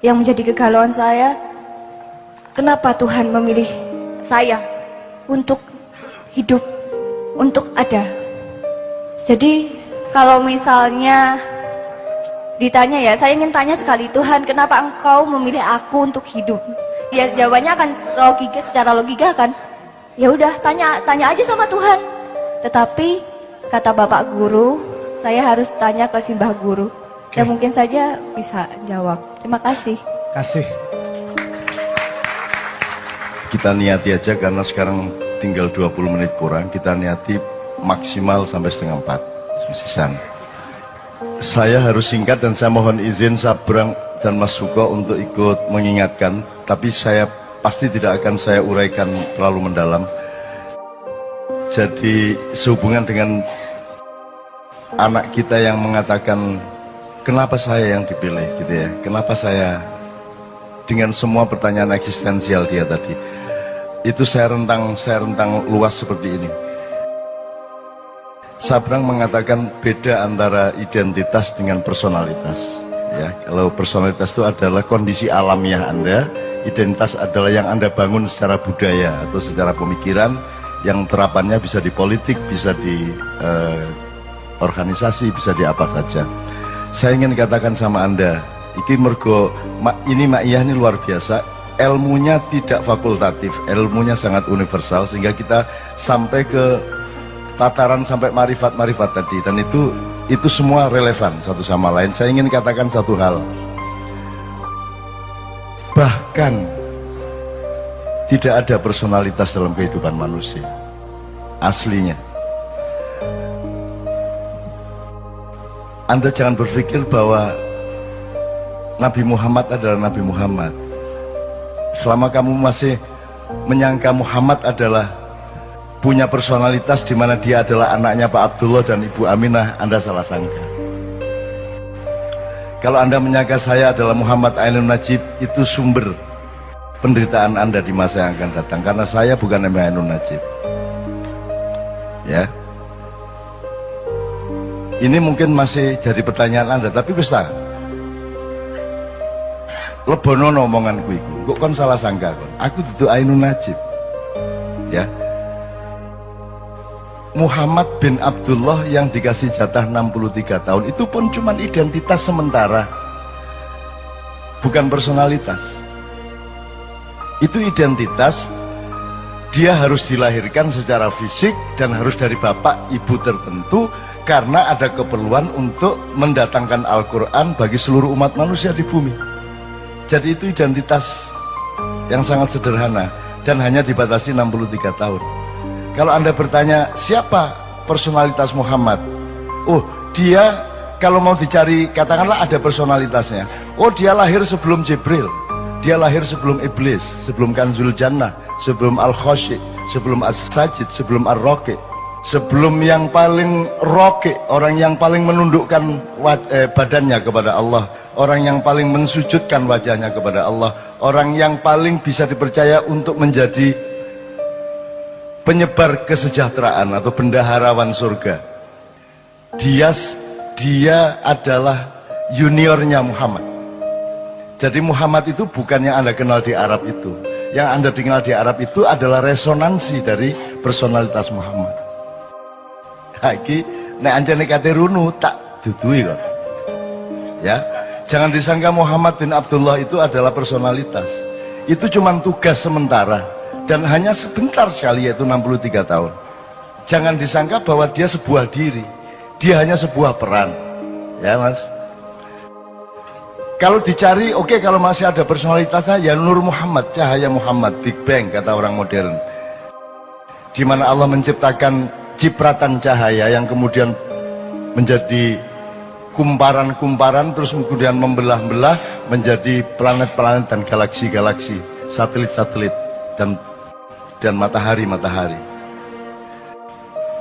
yang menjadi kegalauan saya, kenapa Tuhan memilih saya untuk hidup, untuk ada. Jadi kalau misalnya ditanya ya, saya ingin tanya sekali, Tuhan kenapa engkau memilih aku untuk hidup? Ya jawabannya akan secara logika kan, ya udah tanya aja sama Tuhan. Tetapi kata Bapak Guru, saya harus tanya ke Simbah Guru. Dan mungkin saja bisa jawab. Terima kasih. Kasih. Kita niati aja karena sekarang tinggal 20 menit kurang. Kita niati maksimal sampai setengah 4. Sisan. Saya harus singkat dan saya mohon izin Sabrang dan Mas Suko untuk ikut mengingatkan. Tapi saya pasti tidak akan saya uraikan terlalu mendalam. Jadi sehubungan dengan anak kita yang mengatakan, kenapa saya yang dipilih gitu ya, kenapa saya, dengan semua pertanyaan eksistensial dia tadi, itu saya rentang luas seperti ini. Sabrang mengatakan beda antara identitas dengan personalitas ya. Kalau personalitas itu adalah kondisi alamiah Anda, identitas adalah yang Anda bangun secara budaya atau secara pemikiran, yang terapannya bisa di politik, bisa di organisasi, bisa di apa saja. Saya ingin katakan sama Anda, iki mergo ini Ma'iyah ini luar biasa, ilmunya tidak fakultatif, ilmunya sangat universal, sehingga kita sampai ke tataran sampai marifat-marifat tadi, dan itu semua relevan satu sama lain. Saya ingin katakan satu hal, bahkan tidak ada personalitas dalam kehidupan manusia aslinya. Anda jangan berpikir bahwa Nabi Muhammad adalah Nabi Muhammad. Selama kamu masih menyangka Muhammad adalah punya personalitas di mana dia adalah anaknya Pak Abdullah dan Ibu Aminah, Anda salah sangka. Kalau Anda menyangka saya adalah Muhammad Ainun Najib, itu sumber penderitaan Anda di masa yang akan datang, karena saya bukan Nabi Ainun Najib. Ya. Ini mungkin masih jadi pertanyaan Anda, tapi bisa lebono omonganku iku. Kok kon salah sangka kon? Aku dudu Ainun Najib. Ya. Muhammad bin Abdullah yang dikasih jatah 63 tahun itu pun cuma identitas sementara. Bukan personalitas. Itu identitas, dia harus dilahirkan secara fisik dan harus dari bapak ibu tertentu, karena ada keperluan untuk mendatangkan Al-Quran bagi seluruh umat manusia di bumi. Jadi itu identitas yang sangat sederhana dan hanya dibatasi 63 tahun. Kalau Anda bertanya siapa personalitas Muhammad, oh dia, kalau mau dicari katakanlah ada personalitasnya, oh dia lahir sebelum Jibril, dia lahir sebelum Iblis, sebelum Kanzul Jannah, sebelum Al-Khoshi, sebelum As-Sajid, sebelum Ar-Roki, sebelum yang paling roke, orang yang paling menundukkan badannya kepada Allah, orang yang paling mensujudkan wajahnya kepada Allah, orang yang paling bisa dipercaya untuk menjadi penyebar kesejahteraan atau bendaharawan surga. Dia adalah juniornya Muhammad. Jadi Muhammad itu bukan yang Anda kenal di Arab itu. Yang Anda kenal di Arab itu adalah resonansi dari personalitas Muhammad. Iki nek anjane kate runu tak dudui kok. Ya, jangan disangka Muhammad bin Abdullah itu adalah personalitas. Itu cuma tugas sementara dan hanya sebentar sekali, yaitu 63 tahun. Jangan disangka bahwa dia sebuah diri. Dia hanya sebuah peran. Ya, Mas. Kalau dicari, oke, kalau masih ada personalitasnya, ya Nur Muhammad, cahaya Muhammad, Big Bang kata orang modern. Di mana Allah menciptakan cipratan cahaya yang kemudian menjadi kumparan-kumparan, terus kemudian membelah-belah menjadi planet-planet dan galaksi-galaksi, satelit-satelit dan matahari-matahari.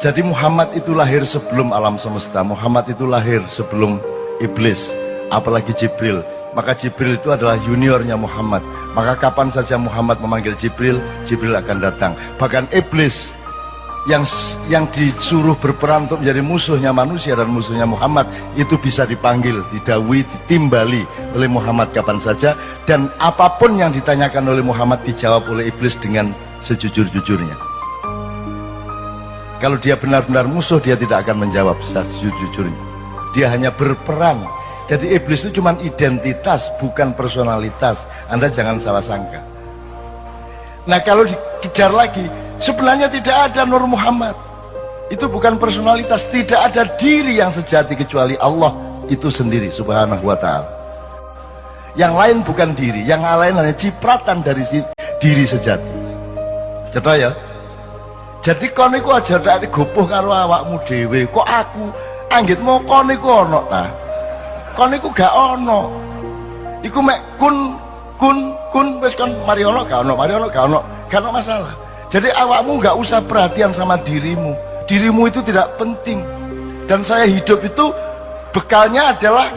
Jadi Muhammad itu lahir sebelum alam semesta, Muhammad itu lahir sebelum Iblis, apalagi Jibril. Maka Jibril itu adalah juniornya Muhammad. Maka kapan saja Muhammad memanggil Jibril, Jibril akan datang. Bahkan Iblis yang disuruh berperan untuk menjadi musuhnya manusia dan musuhnya Muhammad itu bisa dipanggil, didawui, ditimbali oleh Muhammad kapan saja, dan apapun yang ditanyakan oleh Muhammad dijawab oleh iblis dengan sejujur-jujurnya. Kalau dia benar-benar musuh, dia tidak akan menjawab sejujur-jujurnya, dia hanya berperan. Jadi iblis itu cuma identitas, bukan personalitas. Anda jangan salah sangka. Nah, kalau dikejar lagi, sebenarnya tidak ada Nur Muhammad. Itu bukan personalitas, tidak ada diri yang sejati kecuali Allah itu sendiri subhanahu wa ta'ala. Yang lain bukan diri, yang lain hanya cipratan dari diri sejati. Cetok ya. Jadi kon iku aja tak gopoh karo awakmu dhewe. Kok aku anggitmu kon iku ono ta? Kon iku gak ono. Iku mek kun wis kon mari ono gak ono, mari ono gak ono. Gak ono masalah. Jadi awakmu gak usah perhatian sama dirimu. Dirimu itu tidak penting. Dan saya hidup itu bekalnya adalah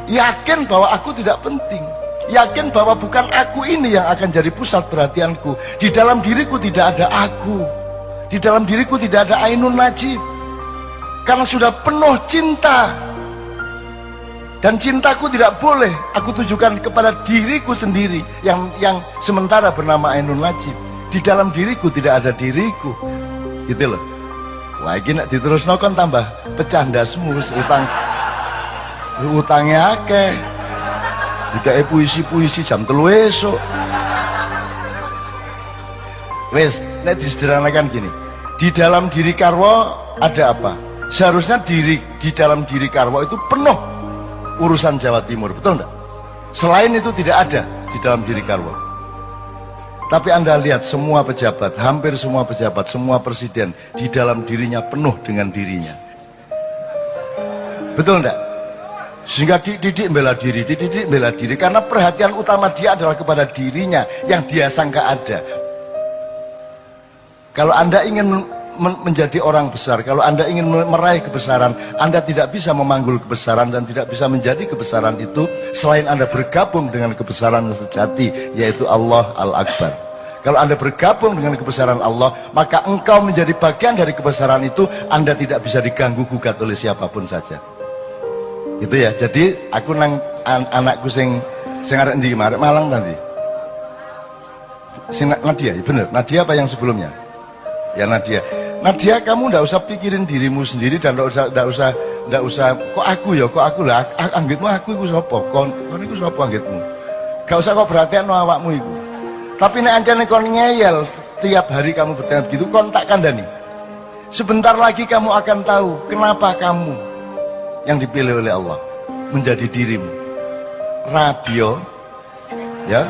yakin bahwa aku tidak penting. Yakin bahwa bukan aku ini yang akan jadi pusat perhatianku. Di dalam diriku tidak ada aku. Di dalam diriku tidak ada Ainun Najib. Karena sudah penuh cinta. Dan cintaku tidak boleh aku tujukan kepada diriku sendiri yang sementara bernama Ainun Najib. Di dalam diriku tidak ada diriku. Gitu loh. Lagi nak diterusno kan tambah pecah ndasmu, utangnya akeh. Jika puisi-puisi jam 3 esok. Wes, nek disederhanakan gini. Di dalam diri Karwo ada apa? Seharusnya di dalam diri Karwo itu penuh urusan Jawa Timur, betul enggak? Selain itu tidak ada di dalam diri Karwo. Tapi Anda lihat semua pejabat, hampir semua pejabat, semua presiden di dalam dirinya penuh dengan dirinya. Betul enggak? Sehingga didik bela diri, didik bela diri, karena perhatian utama dia adalah kepada dirinya yang dia sangka ada. Kalau Anda ingin menjadi orang besar, kalau Anda ingin meraih kebesaran, Anda tidak bisa memanggul kebesaran dan tidak bisa menjadi kebesaran itu selain Anda bergabung dengan kebesaran sejati, yaitu Allah Al-Akbar. Kalau Anda bergabung dengan kebesaran Allah, maka engkau menjadi bagian dari kebesaran itu. Anda tidak bisa diganggu gugat oleh siapapun saja. Gitu ya. Jadi aku nang anakku sing arek ndi arek Malang tadi. Sing Nadia, ya bener. Nadia apa yang sebelumnya? Ya Nadia. Nadia, kamu ndak usah pikirin dirimu sendiri dan ndak usah kok aku lah anggitmu aku iku sapa? Kon iku sapa anggitmu? Gak usah kok perhatian awakmu iku. Tapi nek ancane kon ngeyel tiap hari kamu bertanya begitu, kon tak kandhani. Sebentar lagi kamu akan tahu kenapa kamu yang dipilih oleh Allah menjadi dirimu. Radio ya.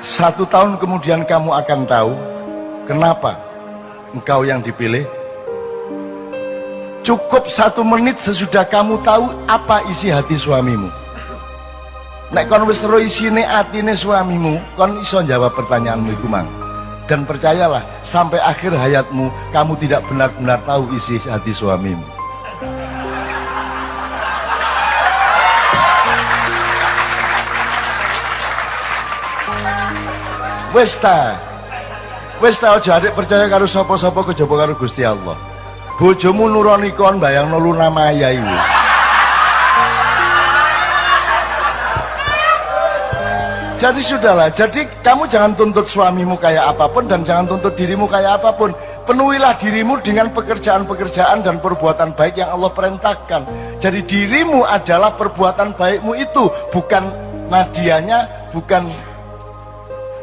1 tahun kemudian kamu akan tahu kenapa engkau yang dipilih. Cukup 1 menit sesudah kamu tahu apa isi hati suamimu. Nek kon wis ro isine atine suamimu, kon iso jawab pertanyaanmu iku mang. Dan percayalah, sampai akhir hayatmu kamu tidak benar-benar tahu isi hati suamimu. Wis ta aja adik percaya karo sapa-sapa kejaba karo Gusti Allah. Bojomu nuroni kon bayangno Luna Maya iku. Jadi sudahlah, jadi kamu jangan tuntut suamimu kayak apapun dan jangan tuntut dirimu kayak apapun. Penuhilah dirimu dengan pekerjaan-pekerjaan dan perbuatan baik yang Allah perintahkan. Jadi dirimu adalah perbuatan baikmu itu, bukan Nadianya, bukan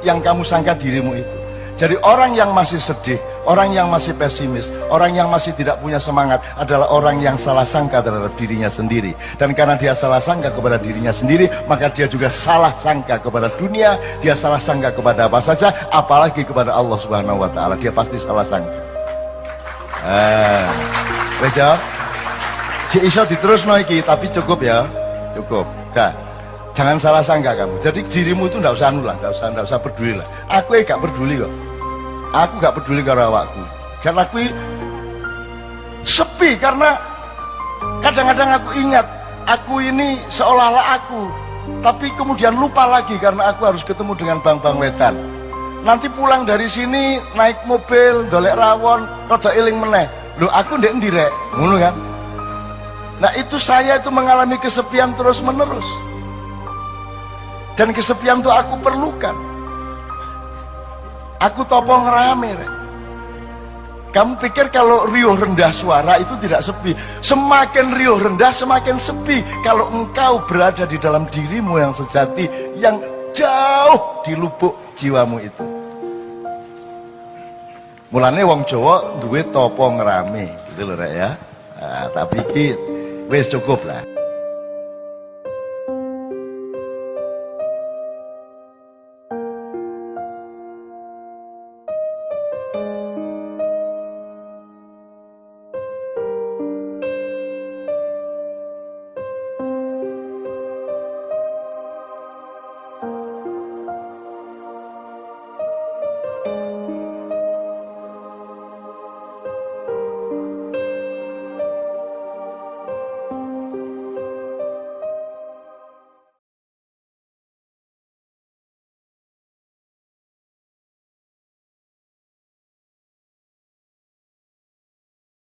yang kamu sangka dirimu itu. Jadi orang yang masih sedih, orang yang masih pesimis, orang yang masih tidak punya semangat adalah orang yang salah sangka terhadap dirinya sendiri. Dan karena dia salah sangka kepada dirinya sendiri, maka dia juga salah sangka kepada dunia, dia salah sangka kepada apa saja, apalagi kepada Allah Subhanahu wa taala. Dia pasti salah sangka. Wes ya. Cik iso diterusno iki, tapi cukup ya. Cukup. Jangan salah sangka kamu. Jadi dirimu itu ndak usah anu lah, ndak usah peduli lah. Aku gak peduli kok. Aku gak peduli karo awakku. Karena aku sepi, karena kadang-kadang aku ingat aku ini seolah-olah aku, tapi kemudian lupa lagi karena aku harus ketemu dengan bang-bang wetan. nanti pulang dari sini naik mobil golek rawon rada eling meneh. Lho aku ndek ndi rek? Ngono kan. Nah itu saya itu mengalami kesepian terus menerus. Dan kesepian itu aku perlukan. Aku topo ngerame rek. Kamu pikir kalau riuh rendah suara itu tidak sepi? Semakin riuh rendah semakin sepi. Kalau engkau berada di dalam dirimu yang sejati, yang jauh di lubuk jiwamu itu. Mulane wong Jawa duwe topo ngerame, gitu loh rek ya. Nah, tapi iki wis cukup lah.